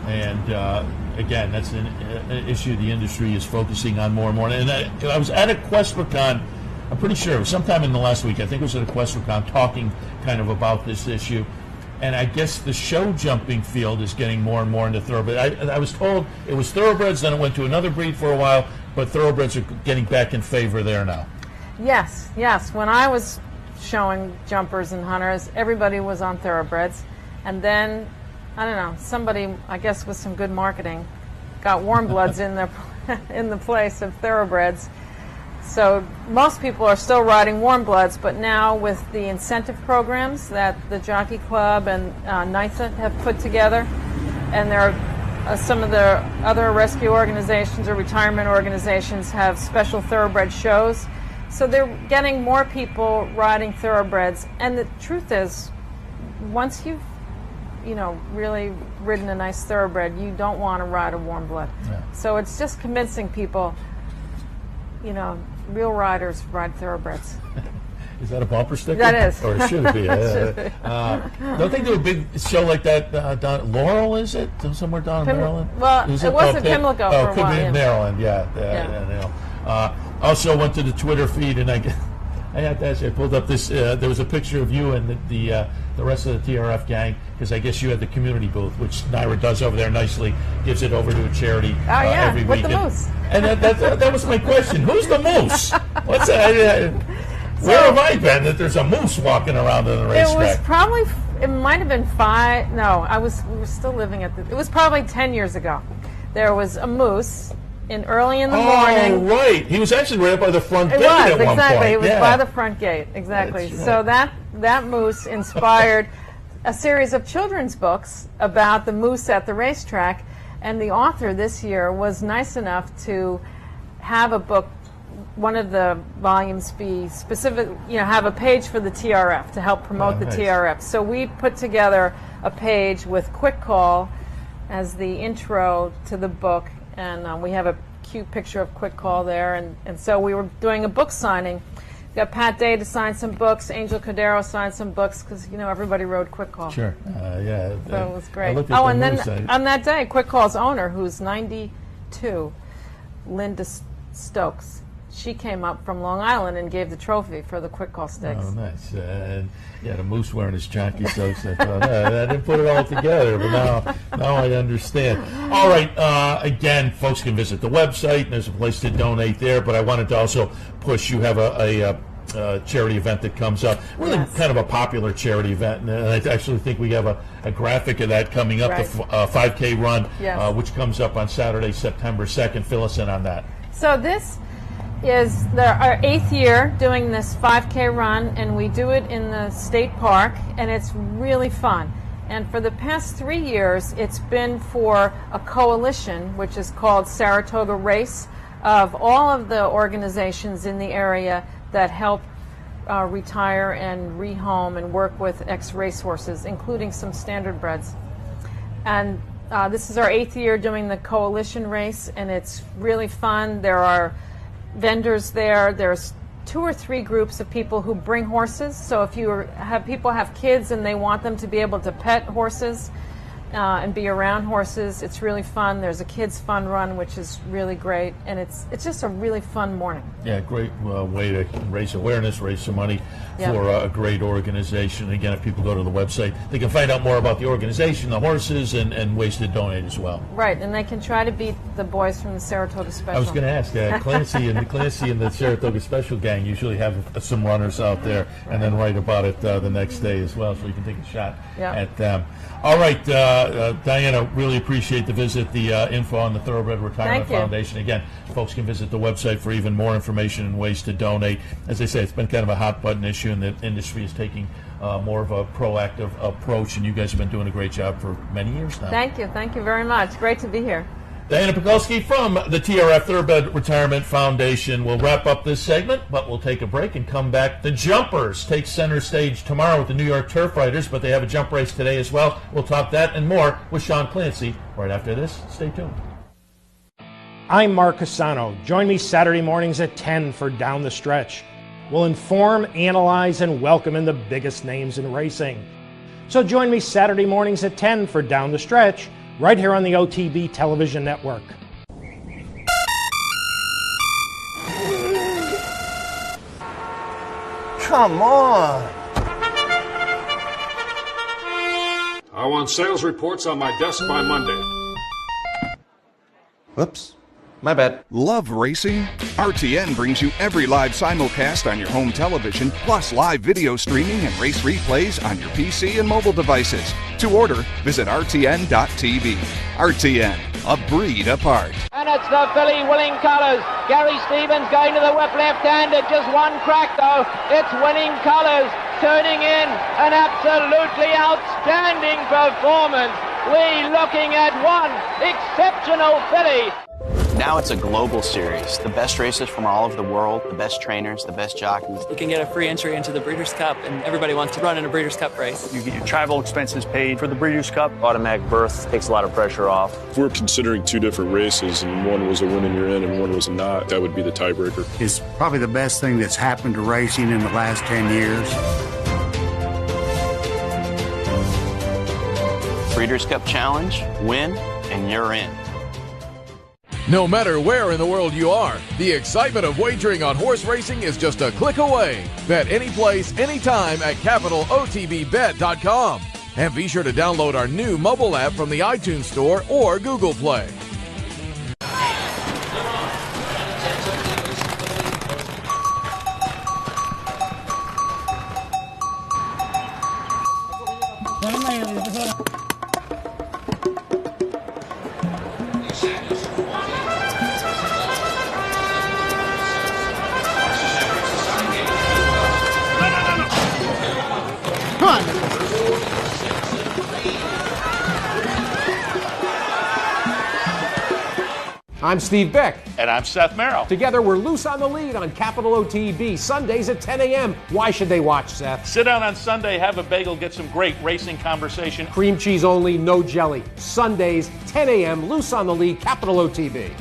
And again, that's an issue the industry is focusing on more and more. And I was at Equestricon, I'm pretty sure it was sometime in the last week, I think it was at Equestricon, talking kind of about this issue. And I guess the show jumping field is getting more and more into thoroughbreds. I was told it was thoroughbreds, then it went to another breed for a while, but thoroughbreds are getting back in favor there now. Yes. When I was showing jumpers and hunters, everybody was on thoroughbreds. And then, I don't know, somebody, I guess with some good marketing, got warm bloods in the place of thoroughbreds. So most people are still riding warm bloods, but now with the incentive programs that the Jockey Club and NYTHA have put together, and there are some of the other rescue organizations or retirement organizations have special thoroughbred shows. So they're getting more people riding thoroughbreds. And the truth is, once you've really ridden a nice thoroughbred, you don't want to ride a warm blood. Yeah. So it's just convincing people, real riders ride thoroughbreds. Is that a bumper sticker? That is. Or it should be. Don't they do a big show like that down Laurel, is it? Somewhere down in Maryland? Well, it wasn't Pimlico for a while. Oh, it could be in Maryland, yeah. Also went to the Twitter feed, and I have to ask you, I pulled up this, there was a picture of you and the rest of the TRF gang, because I guess you had the community booth, which Naira does over there nicely, gives it over to a charity every week. With the moose. And that was my question. Who's the moose? What's that? Where have I been that there's a moose walking around in the racetrack? It was probably, it might have been we were still living at it was probably 10 years ago. There was a moose early in the morning. Oh, right. He was actually right up by the front gate at one point. Exactly. It was by the front gate. Exactly. Right. So that moose inspired a series of children's books about the moose at the racetrack, and the author this year was nice enough to have a book, one of the volumes be specific, have a page for the TRF to help promote the TRF. So we put together a page with Quick Call as the intro to the book, and we have a cute picture of Quick Call there, and so we were doing a book signing. We got Pat Day to sign some books, Angel Cordero signed some books, because everybody rode Quick Call. Sure, yeah. So it was great. And then on that day, Quick Call's owner, who's 92, Linda Stokes, she came up from Long Island and gave the trophy for the Quick Call Stakes. Oh, nice. And the moose wearing his jockey socks. I thought, I didn't put it all together, but now I understand. All right, again, folks can visit the website, and there's a place to donate there, but I wanted to also push, you have a charity event that comes up, really kind of a popular charity event, and I actually think we have a graphic of that coming up, the 5K run, which comes up on Saturday, September 2nd. Fill us in on that. So this is our 8th year doing this 5K run, and we do it in the state park, and it's really fun. And for the past 3 years, it's been for a coalition, which is called Saratoga Race, of all of the organizations in the area that help retire and rehome and work with ex-racehorses, including some standardbreds. And this is our 8th year doing the coalition race, and it's really fun. There are vendors there. There's 2 or 3 groups of people who bring horses. So if people have kids and they want them to be able to pet horses and be around horses, it's really fun. There's a kids fun run, which is really great, and it's just a really fun morning. Yeah, great way to raise awareness, raise some money for a great organization. Again, if people go to the website, they can find out more about the organization, the horses, and ways to donate as well. Right, and they can try to beat the boys from the Saratoga Special. I was going to ask, Clancy and the Saratoga Special gang usually have some runners out there, and then write about it the next day as well, so you can take a shot at them. All right, Diana, really appreciate the visit, the info on the Thoroughbred Retirement Foundation. Again, folks can visit the website for even more information and ways to donate. As I say, it's been kind of a hot-button issue, and the industry is taking more of a proactive approach, and you guys have been doing a great job for many years now. Thank you very much. Great to be here. Diana Pekulski from the TRF Thoroughbred Retirement Foundation. We'll wrap up this segment, but we'll take a break and come back. The Jumpers take center stage tomorrow with the New York Turf Riders, but they have a jump race today as well. We'll talk that and more with Sean Clancy right after this. Stay tuned. I'm Mark Cassano. Join me Saturday mornings at 10 for Down the Stretch. We'll inform, analyze, and welcome in the biggest names in racing. So join me Saturday mornings at 10 for Down the Stretch, right here on the OTB television network. Come on. I want sales reports on my desk by Monday. Whoops. My bad. Love racing? RTN brings you every live simulcast on your home television, plus live video streaming and race replays on your PC and mobile devices. To order, visit rtn.tv. RTN, a breed apart. And it's the filly winning colours. Gary Stevens going to the whip left-handed. Just one crack though. It's winning colours. Turning in an absolutely outstanding performance. We're looking at one exceptional filly. Now it's a global series. The best racers from all over the world, the best trainers, the best jockeys. You can get a free entry into the Breeders' Cup, and everybody wants to run in a Breeders' Cup race. You get your travel expenses paid for the Breeders' Cup. Automatic berth takes a lot of pressure off. If we're considering 2 different races, and one was a win and you're in and one was not, that would be the tiebreaker. It's probably the best thing that's happened to racing in the last 10 years. Breeders' Cup Challenge, win, and you're in. No matter where in the world you are, the excitement of wagering on horse racing is just a click away. Bet any place, anytime at CapitalOTBBet.com. And be sure to download our new mobile app from the iTunes Store or Google Play. I'm Steve Beck. And I'm Seth Merrill. Together, we're Loose on the Lead on Capital OTB, Sundays at 10 a.m. Why should they watch, Seth? Sit down on Sunday, have a bagel, get some great racing conversation. Cream cheese only, no jelly. Sundays, 10 a.m., Loose on the Lead, Capital OTB.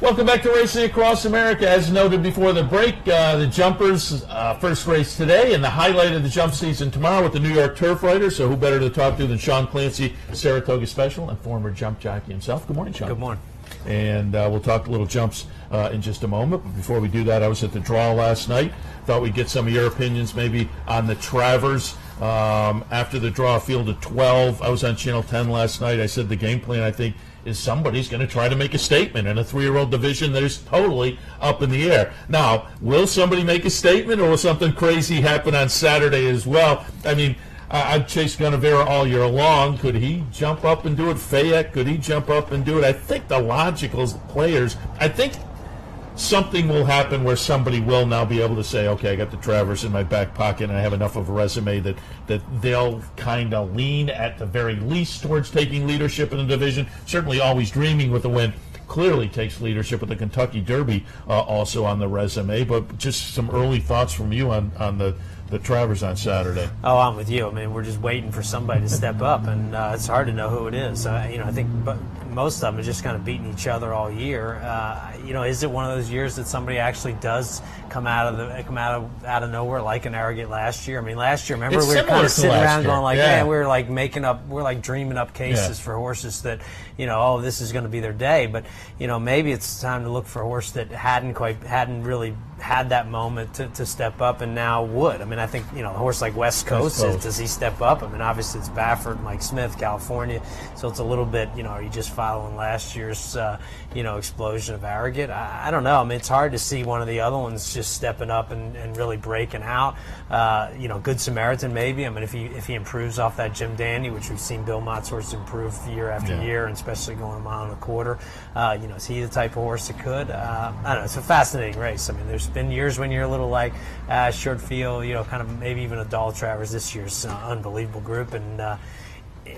Welcome back to Racing Across America. As noted before the break, the Jumpers first race today and the highlight of the jump season tomorrow with the New York Turf Riders. So who better to talk to than Sean Clancy, Saratoga Special and former jump jockey himself. Good morning, Sean. Good morning. And we'll talk a little jumps in just a moment. But before we do that, I was at the draw last night. Thought we'd get some of your opinions maybe on the Travers. After the draw, field of 12. I was on Channel 10 last night. I said the game plan, I think, is somebody's going to try to make a statement in a 3-year-old division that is totally up in the air. Now, will somebody make a statement, or will something crazy happen on Saturday as well? I mean, I've chased Gunnevera all year long. Could he jump up and do it? Fayette, could he jump up and do it? I think the logical players, I think something will happen where somebody will now be able to say, okay, I got the Travers in my back pocket and I have enough of a resume that they'll kind of lean at the very least towards taking leadership in the division. Certainly always dreaming with a win. Clearly takes leadership with the Kentucky Derby also on the resume. But just some early thoughts from you on the Travers on Saturday. Oh, I'm with you. I mean, we're just waiting for somebody to step up, and it's hard to know who it is. I think most of them are just kind of beating each other all year. Is it one of those years that somebody actually does come out of nowhere like an Arrogate last year? I mean, last year, remember, we were kind of sitting around going like, man, we were like dreaming up cases for horses that, this is going to be their day. But maybe it's time to look for a horse that hadn't really had that moment to step up and now would. I mean, I think, a horse like West Coast, does he step up? I mean, obviously it's Baffert, Mike Smith, California, so it's a little bit, are you just following last year's, explosion of Arrogate? I don't know. I mean, it's hard to see one of the other ones just stepping up and really breaking out. Good Samaritan maybe. I mean, if he improves off that Jim Dandy, which we've seen Bill Mott's horse improve year after year, and especially going a mile and a quarter, is he the type of horse that could? I don't know. It's a fascinating race. I mean, there's been years when you're a little like short field, kind of maybe even a dull Travers. This year's unbelievable group, and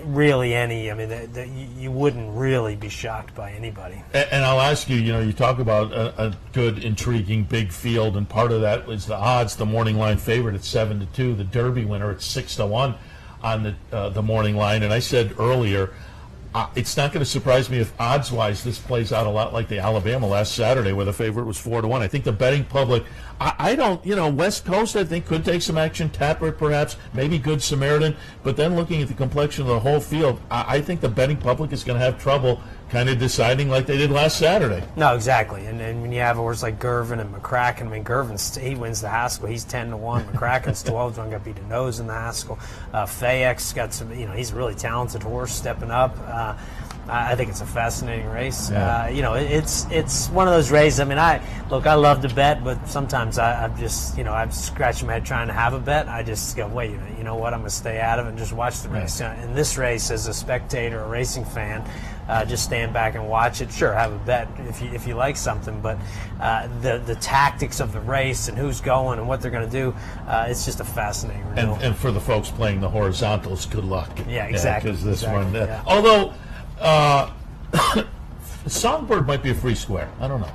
really you wouldn't really be shocked by anybody. And I'll ask you, you talk about a good, intriguing big field, and part of that was the odds. The morning line favorite at 7-2, the Derby winner at 6-1 on the morning line. And I said earlier, it's not going to surprise me if odds-wise this plays out a lot like the Alabama last Saturday where the favorite was 4-1. I think the betting public, I don't, West Coast I think could take some action, Tappert perhaps, maybe Good Samaritan, but then looking at the complexion of the whole field, I think the betting public is going to have trouble kind of deciding like they did last Saturday. No, exactly. And when you have a horse like Gervin and McCracken, I mean, he wins the Haskell. He's 10-1. McCracken's 12-1. Got beat a nose in the Haskell. Fayek's got some, he's a really talented horse stepping up. I think it's a fascinating race. Yeah. It's one of those races. I mean, I love to bet, but sometimes I'm just, I'm scratching my head trying to have a bet. I just go, wait, you know what? I'm going to stay out of it and just watch the race. In this race, as a spectator, a racing fan, just stand back and watch it. Sure, have a bet if you like something, but the tactics of the race and who's going and what they're going to do, it's just a fascinating result. And for the folks playing the horizontals, good luck. Yeah, exactly. Because this one, although Songbird might be a free square. I don't know.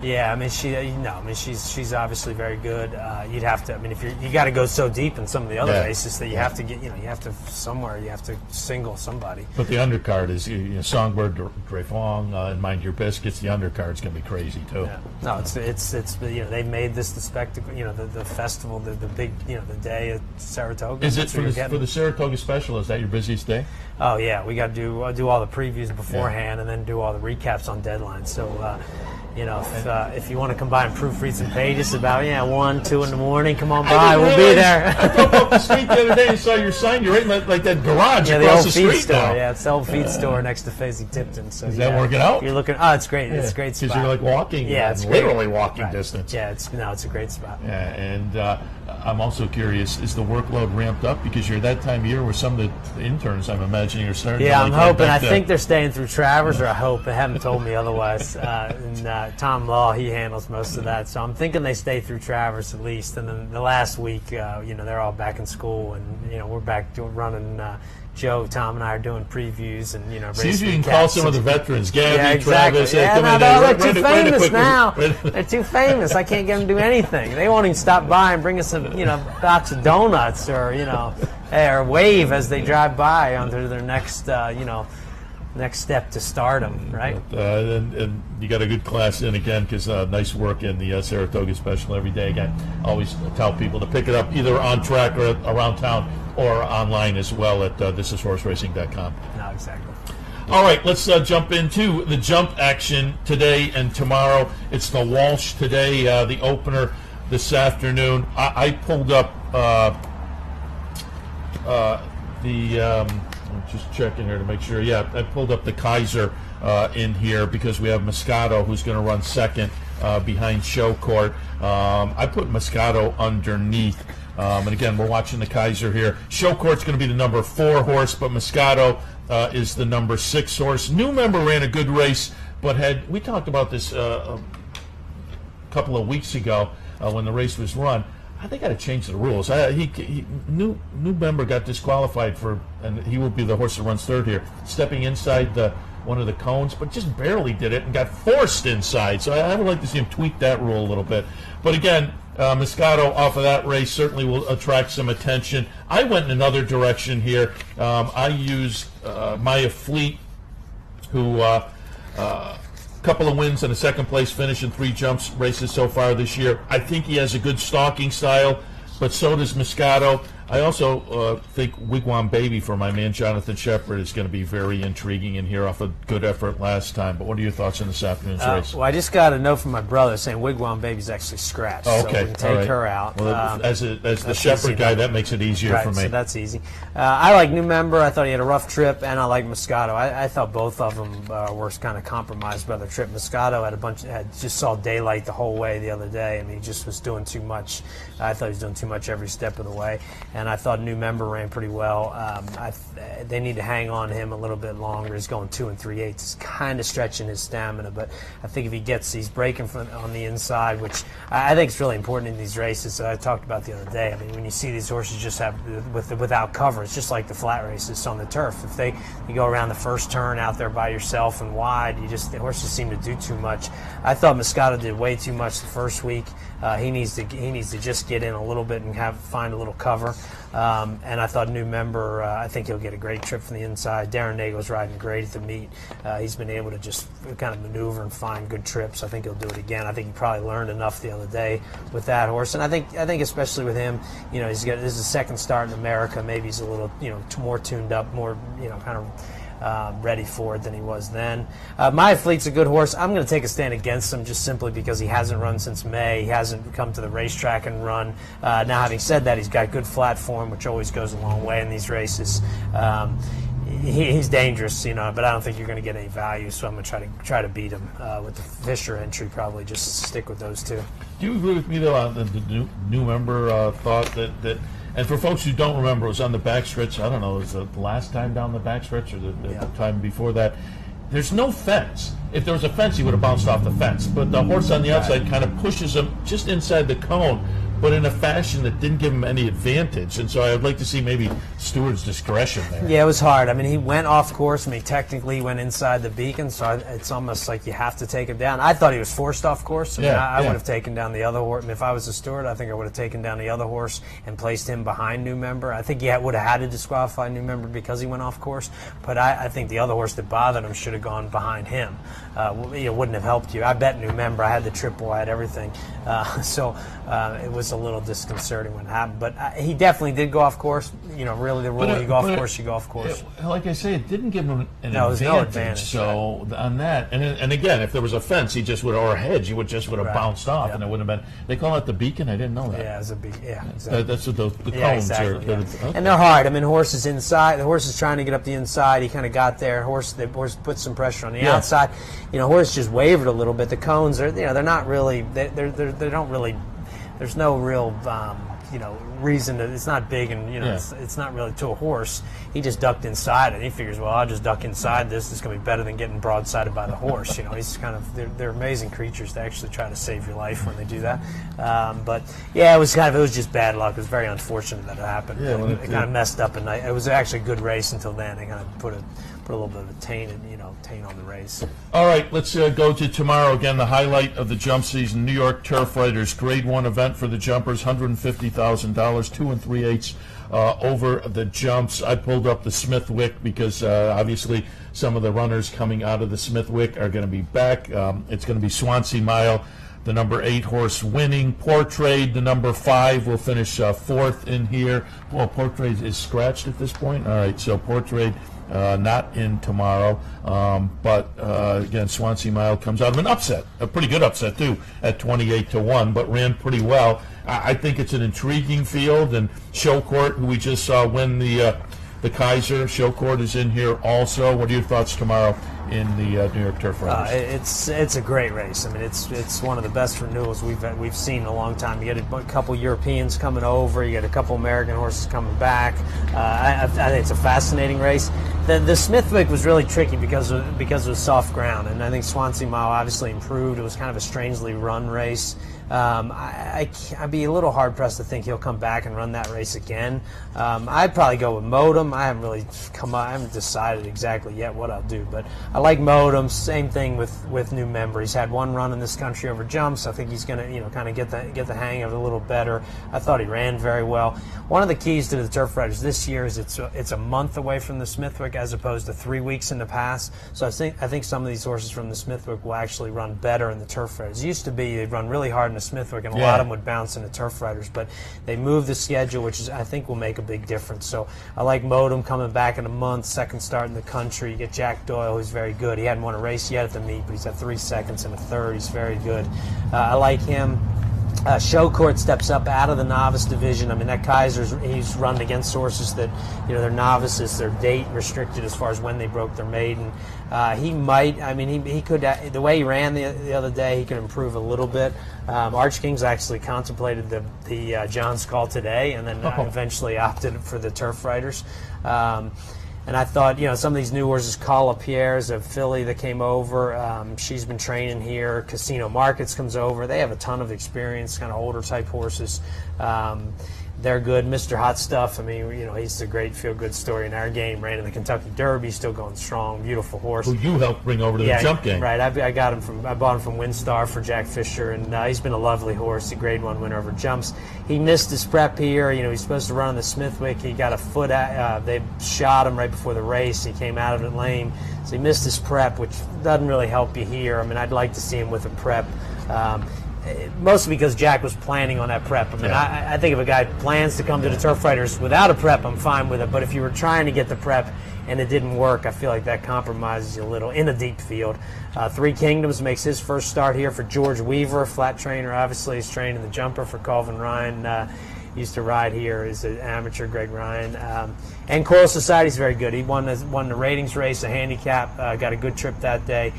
Yeah, I mean, she's obviously very good. You'd have to. I mean, if you got to go so deep in some of the other races that you have to get. You have to somewhere. You have to single somebody. But the undercard is Songbird, Dreyfong, and Mind Your Biscuits. The undercard's going to be crazy too. Yeah. No, it's they made this the spectacle. The festival, the big the day at Saratoga. Is it for the Saratoga Special? Is that your busiest day? Oh yeah, we got to do all the previews beforehand and then do all the recaps on deadline. So. If you want to combine proofreads and pages about 1, 2 in the morning, come on by. We'll be there. I drove up the street the other day and saw your sign. You're right in that garage across the street store. now. Yeah, it's the old feed store next to Fezzi Tipton. So is that working out? You're looking. Oh, it's great. It's a great spot. Because you're like walking. Yeah, it's literally walking distance. Yeah, it's a great spot. Yeah, and I'm also curious: is the workload ramped up because you're that time of year where some of the interns, I'm imagining, are starting? Yeah, I'm hoping. I think they're staying through Travers, or I hope. They haven't told me otherwise. And Tom Law, he handles most of that, so I'm thinking they stay through Travers at least. And then the last week, they're all back in school, and we're back running. Joe, Tom, and I are doing previews and see if you can call some of the veterans, Gabby, yeah, exactly. Travis. They're too famous now. They're too famous. I can't get them to do anything. They won't even stop by and bring us a box of donuts or or wave as they drive by onto their next next step to stardom, right? And you got a good class in again because nice work in the Saratoga Special every day. Again, always tell people to pick it up either on track or around town or online as well at thisishorseracing.com. No, exactly. All right, let's jump into the jump action today and tomorrow. It's the Walsh today, the opener this afternoon. I pulled up I'm just checking here to make sure. Yeah, I pulled up the Kaiser in here because we have Moscato who's going to run second behind Showcourt. I put Moscato underneath. And again, we're watching the Kaiser here. Showcourt's going to be the number 4 horse, but Moscato is the number 6 horse. New Member ran a good race, but we talked about this a couple of weeks ago when the race was run. They got to change the rules. New Member got disqualified and he will be the horse that runs third here, stepping inside one of the cones, but just barely did it and got forced inside. So I would like to see him tweak that rule a little bit. But again, Moscato off of that race certainly will attract some attention. I went in another direction here. I used Maya Fleet, who couple of wins and a second place finish in 3 jumps races so far this year. I think he has a good stalking style, but so does Moscato. I also think Wigwam Baby for my man Jonathan Shepard is going to be very intriguing in here off a good effort last time. But what are your thoughts on this afternoon's race? Well, I just got a note from my brother saying Wigwam Baby's actually scratched. Oh, okay. So we can take her out. Well, as the Shepard guy, that makes it easier for me. So that's easy. I like New Member. I thought he had a rough trip, and I like Moscato. I thought both of them were kind of compromised by their trip. Moscato just saw daylight the whole way the other day. I mean, he just was doing too much. I thought he was doing too much every step of the way, and I thought New Member ran pretty well. They need to hang on to him a little bit longer. He's going 2 3/8. It's kind of stretching his stamina, but I think if he's breaking on the inside, which I think is really important in these races. I talked about the other day. I mean, when you see these horses just have without cover, it's just like the flat races on the turf. If you go around the first turn out there by yourself and wide, the horses seem to do too much. I thought Moscato did way too much the first week. He needs to just get in a little bit and find a little cover. And I thought New Member, I think he'll get a great trip from the inside. Darren Nagel's riding great at the meet. He's been able to just kind of maneuver and find good trips. I think he'll do it again. I think he probably learned enough the other day with that horse. And I think especially with him, this is his second start in America. Maybe he's a little, more tuned up, more, kind of ready for it than he was then. Maya Fleet's a good horse. I'm going to take a stand against him just simply because he hasn't run since May. He hasn't come to the racetrack and run. Now, having said that, he's got good flat form, which always goes a long way in these races. He's dangerous, but I don't think you're going to get any value, so I'm going to try to beat him with the Fisher entry, probably just stick with those two. Do you agree with me, though, on the New Member thought that and for folks who don't remember, it was on the backstretch. I don't know, was it the last time down the backstretch or the time before that? There's no fence. If there was a fence, he would have bounced off the fence. But the horse on the outside kind of pushes him just inside the cone. but in a fashion that didn't give him any advantage. And so I would like to see maybe Stewart's discretion there. Yeah, it was hard. I mean, he went off course. I mean, technically he went inside the beacon, so it's almost like you have to take him down. I thought he was forced off course. I mean, I would have taken down the other horse. I mean, if I was a steward, I think I would have taken down the other horse and placed him behind New Member. I think he would have had to disqualify New Member because he went off course, but I think the other horse that bothered him should have gone behind him. It wouldn't have helped you. I bet New Member. I had the triple, I had everything. So it was a little disconcerting when it happened. But he definitely did go off course. You know, really the rule, you go off course, you go off course. Like I say, it didn't give him an advantage. No advantage. So on that, and again, if there was a fence, he just would, or a hedge, he would just would have bounced off, and it wouldn't have been. They call it the beacon. I didn't know that. Yeah, it's a beacon. Yeah, exactly. That's what the cones are. Exactly, and they're hard. I mean, horse is inside. The horse is trying to get up the inside. He kind of got there. The horse put some pressure on the outside. You know, horse just wavered a little bit. The cones are, they're not really. They don't really. There's no real. Reason to, it's not big, and it's not really to a horse. He just ducked inside it. He figures, well, I'll just duck inside this. It's going to be better than getting broadsided by the horse. He's kind of they're amazing creatures. They actually try to save your life when they do that. But yeah, it was just bad luck. It was very unfortunate that it happened. Yeah, it kind of messed up, and it was actually a good race until then. They kind of put a little bit of a taint on the race. All right, let's go to tomorrow. Again, the highlight of the jump season, New York Turf Riders, Grade 1 event for the jumpers, $150,000, 2 3/8 over the jumps. I pulled up the Smithwick because obviously some of the runners coming out of the Smithwick are going to be back. It's going to be Swansea Mile, the number 8 horse winning. Portrait, the number 5, will finish 4th in here. Well, Portrait is scratched at this point. All right, so Portrait not in tomorrow, but again, Swansea Mile comes out of an upset, a pretty good upset too, at 28-1, but ran pretty well. I think it's an intriguing field, and Showcourt, who we just saw win the Kaiser, Showcourt is in here also. What are your thoughts tomorrow in the New York Turf Riders? It's a great race. I mean, it's one of the best renewals we've seen in a long time. You get a couple Europeans coming over, you get a couple American horses coming back. I think it's a fascinating race. The Smithwick was really tricky because it was soft ground, and I think Swansea Mile obviously improved. It was kind of a strangely run race. I'd be a little hard pressed to think he'll come back and run that race again. I'd probably go with Modem. I haven't decided exactly yet what I'll do, but I like Modem. Same thing with New Member. He's had one run in this country over jumps. I think he's going to kind of get the hang of it a little better. I thought he ran very well. One of the keys to the Turf Riders this year is it's a month away from the Smithwick as opposed to 3 weeks in the past. So I think some of these horses from the Smithwick will actually run better in the Turf Riders. It used to be they'd run really hard in the Smithwick, and a lot of them would bounce into Turf Riders, but they moved the schedule, which I think will make a big difference. So I like Modem coming back in a month, second start in the country. You get Jack Doyle, who's very good. He hadn't won a race yet at the meet, but he's had 3 seconds and a third. He's very good. I like him. Showcourt steps up out of the novice division. I mean, that he's run against horses that, they're novices, they're date restricted as far as when they broke their maiden. He could, the way he ran the other day, he could improve a little bit. Arch King's actually contemplated the John's Call today, and then eventually opted for the Turf Riders. And I thought, some of these new horses, Cala Pierre's of Philly that came over, she's been training here. Casino Markets comes over. They have a ton of experience, kind of older type horses. They're good. Mr. Hot Stuff, he's a great feel-good story in our game. Ran in the Kentucky Derby, still going strong. Beautiful horse. Who you helped bring over to the jump game. Right. I bought him from Windstar for Jack Fisher, and he's been a lovely horse. A Grade 1 winner over jumps. He missed his prep here. He's supposed to run on the Smithwick. He got a foot they shot him right before the race. He came out of it lame. So he missed his prep, which doesn't really help you here. I'd like to see him with a prep. Mostly because Jack was planning on that prep. I think if a guy plans to come to the Turf Riders without a prep, I'm fine with it. But if you were trying to get the prep and it didn't work, I feel like that compromises you a little in a deep field. Three Kingdoms makes his first start here for George Weaver, flat trainer. Obviously, he's training the jumper for Colvin Ryan. Used to ride here as an amateur, Greg Ryan. And Coral Society's very good. He won the ratings race, a handicap, got a good trip that day.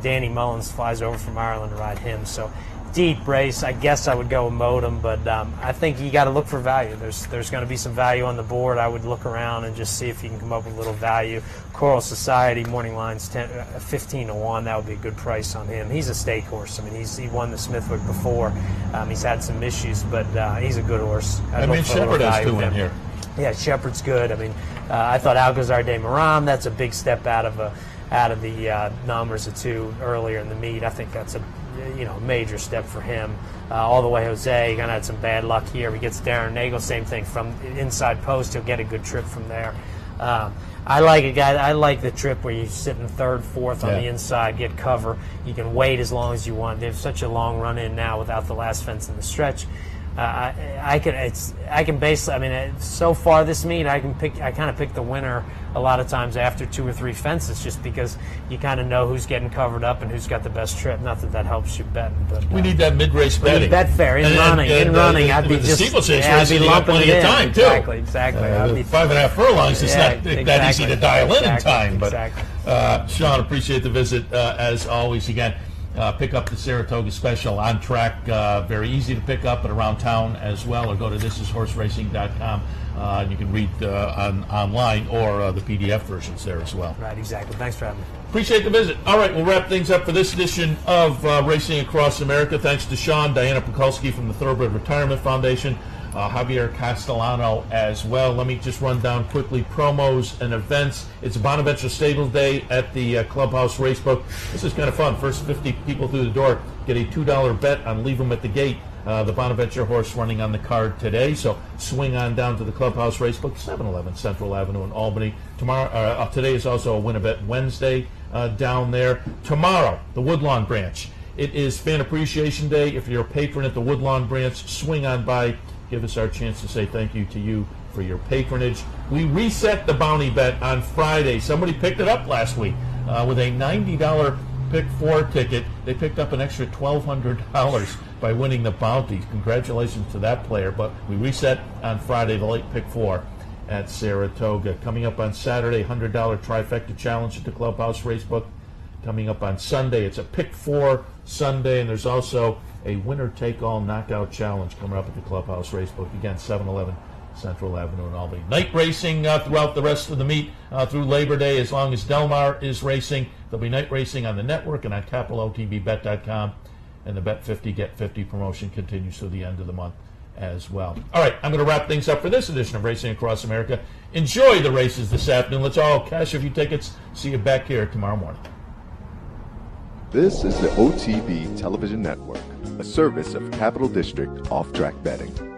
Danny Mullins flies over from Ireland to ride him. So deep race, I guess I would go with Modem, but I think you got to look for value. There's going to be some value on the board. I would look around and just see if you can come up with a little value. Coral Society morning line's 15-1. That would be a good price on him. He's a stake horse. I mean, he won the Smithwick before. He's had some issues, but he's a good horse. Shepherd has 2 in here. Yeah, Shepherd's good. I mean, I thought Alcazar de Maram, that's a big step out of the numbers of 2 earlier in the meet. I think that's a major step for him. All the way Jose, kind of had some bad luck here. He gets Darren Nagel, same thing from inside post. He'll get a good trip from there. I like the trip where you sit in 3rd, 4th on the inside, get cover. You can wait as long as you want. They have such a long run in now without the last fence in the stretch. I can basically, I mean, so far this meet, I kind of pick the winner a lot of times after 2 or 3 fences, just because you kind of know who's getting covered up and who's got the best trip. Not that helps you bet, but we need that mid-race betting. Betfair in running. I'd be just I'd be lumping it in. Time too. Exactly. 5.5 furlongs. It's not that easy to dial in time. But Sean, appreciate the visit as always. Again. Pick up the Saratoga Special on track. Very easy to pick up, but around town as well. Or go to thisishorseracing.com. You can read online or the PDF versions there as well. Right, exactly. Thanks for having me. Appreciate the visit. All right, we'll wrap things up for this edition of Racing Across America. Thanks to Sean, Diana Pukalski from the Thoroughbred Retirement Foundation, Javier Castellano as well. Let me just run down quickly promos and events. It's Bonaventure Stable Day at the Clubhouse Racebook. This is kind of fun. First 50 people through the door get a $2 bet on Leave 'em at the Gate. The Bonaventure horse running on the card today. So swing on down to the Clubhouse Racebook, 711 Central Avenue in Albany. Today is also a Win a Bet Wednesday down there. Tomorrow, the Woodlawn Branch. It is Fan Appreciation Day. If you're a patron at the Woodlawn Branch, swing on by. Give us our chance to say thank you to you for your patronage. We reset the bounty bet on Friday. Somebody picked it up last week with a $90 Pick 4 ticket. They picked up an extra $1,200 by winning the bounty. Congratulations to that player. But we reset on Friday the late Pick 4 at Saratoga. Coming up on Saturday, $100 Trifecta Challenge at the Clubhouse Racebook. Coming up on Sunday, it's a Pick 4 Sunday, and there's also a winner-take-all knockout challenge coming up at the Clubhouse Racebook. Again, 711 Central Avenue in Albany. Night racing throughout the rest of the meet through Labor Day. As long as Del Mar is racing, there'll be night racing on the network and on CapitalOTBBet.com. And the Bet 50, Get 50 promotion continues through the end of the month as well. All right, I'm going to wrap things up for this edition of Racing Across America. Enjoy the races this afternoon. Let's all cash a few tickets. See you back here tomorrow morning. This is the OTB Television Network, a service of Capital District Off-Track Betting.